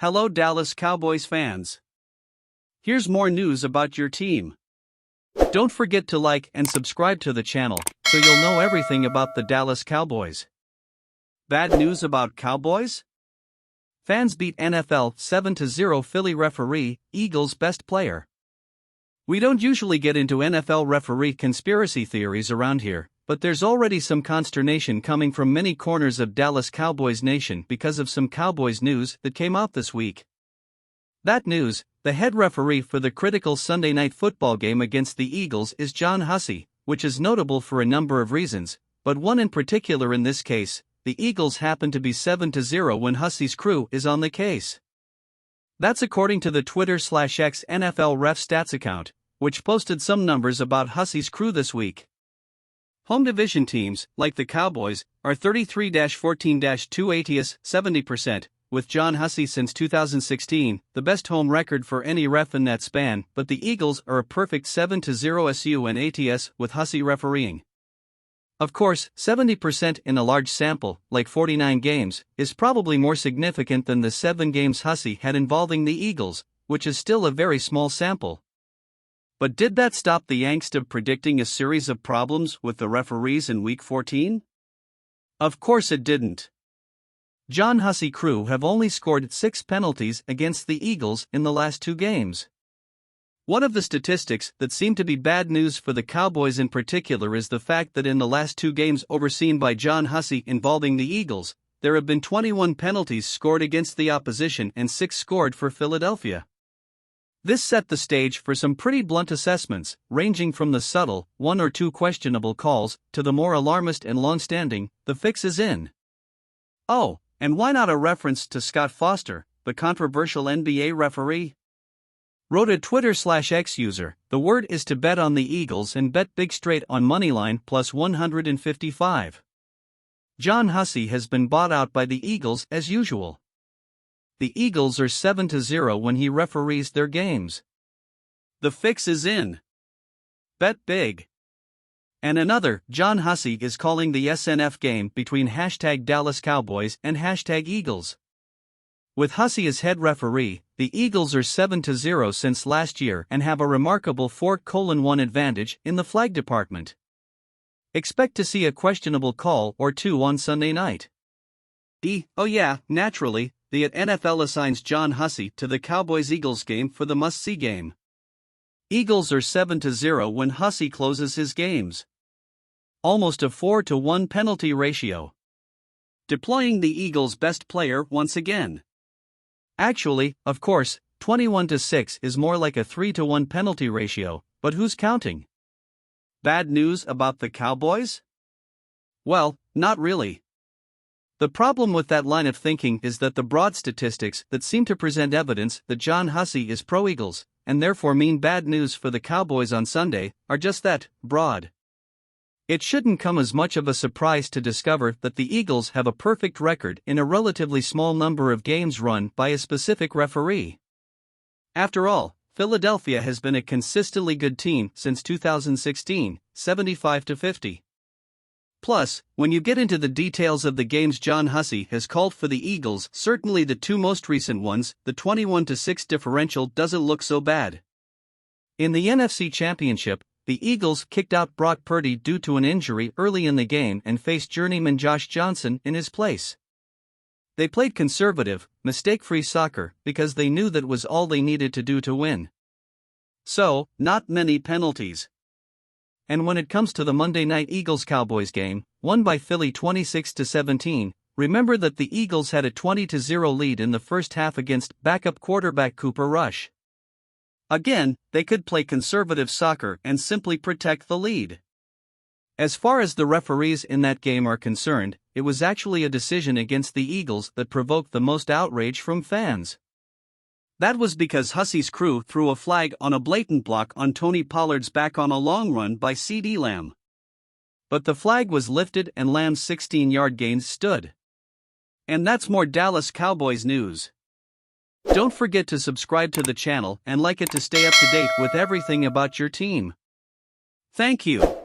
Hello Dallas Cowboys fans. Here's more news about your team. Don't forget to like and subscribe to the channel, so you'll know everything about the Dallas Cowboys. Bad news about Cowboys? Fans beat NFL 7-0 Philly referee, Eagles best player. We don't usually get into NFL referee conspiracy theories around here, but there's already some consternation coming from many corners of Dallas Cowboys Nation because of some Cowboys news that came out this week. That news: the head referee for the critical Sunday night football game against the Eagles is John Hussey, which is notable for a number of reasons, but one in particular in this case: the Eagles happen to be 7-0 when Hussey's crew is on the case. That's according to the Twitter/X NFL Ref Stats account, which posted some numbers about Hussey's crew this week. Home division teams, like the Cowboys, are 33-14-2 70%, with John Hussey since 2016, the best home record for any ref in that span, but the Eagles are a perfect 7-0 SU and ATS with Hussey refereeing. Of course, 70% in a large sample, like 49 games, is probably more significant than the 7 games Hussey had involving the Eagles, which is still a very small sample. But did that stop the angst of predicting a series of problems with the referees in Week 14? Of course it didn't. John Hussey crew have only scored 6 penalties against the Eagles in the last 2 games. One of the statistics that seem to be bad news for the Cowboys in particular is the fact that in the last 2 games overseen by John Hussey involving the Eagles, there have been 21 penalties scored against the opposition and 6 scored for Philadelphia. This set the stage for some pretty blunt assessments, ranging from the subtle, 1 or 2 questionable calls, to the more alarmist and long-standing, the fix is in. Oh, and why not a reference to Scott Foster, the controversial NBA referee? Wrote a Twitter/X user, the word is to bet on the Eagles and bet big straight on Moneyline plus 155. John Hussey has been bought out by the Eagles as usual. The Eagles are 7-0 when he referees their games. The fix is in. Bet big. And another: John Hussey is calling the SNF game between #Dallas Cowboys and #Eagles. With Hussey as head referee, the Eagles are 7-0 since last year and have a remarkable 4-1 advantage in the flag department. Expect to see a questionable call or 2 on Sunday night. Oh yeah, naturally, the NFL assigns John Hussey to the Cowboys-Eagles game for the must-see game. Eagles are 7-0 when Hussey closes his games. Almost a 4-1 penalty ratio. Deploying the Eagles' best player once again. Actually, of course, 21-6 is more like a 3-1 penalty ratio, but who's counting? Bad news about the Cowboys? Well, not really. The problem with that line of thinking is that the broad statistics that seem to present evidence that John Hussey is pro-Eagles, and therefore mean bad news for the Cowboys on Sunday, are just that, broad. It shouldn't come as much of a surprise to discover that the Eagles have a perfect record in a relatively small number of games run by a specific referee. After all, Philadelphia has been a consistently good team since 2016, 75-50. Plus, when you get into the details of the games John Hussey has called for the Eagles, certainly the 2 most recent ones, the 21-6 differential doesn't look so bad. In the NFC Championship, the Eagles kicked out Brock Purdy due to an injury early in the game and faced journeyman Josh Johnson in his place. They played conservative, mistake-free soccer because they knew that was all they needed to do to win. So, not many penalties. And when it comes to the Monday night Eagles-Cowboys game, won by Philly 26-17, remember that the Eagles had a 20-0 lead in the first half against backup quarterback Cooper Rush. Again, they could play conservative soccer and simply protect the lead. As far as the referees in that game are concerned, it was actually a decision against the Eagles that provoked the most outrage from fans. That was because Hussey's crew threw a flag on a blatant block on Tony Pollard's back on a long run by CeeDee Lamb. But the flag was lifted and Lamb's 16-yard gain stood. And that's more Dallas Cowboys news. Don't forget to subscribe to the channel and like it to stay up to date with everything about your team. Thank you.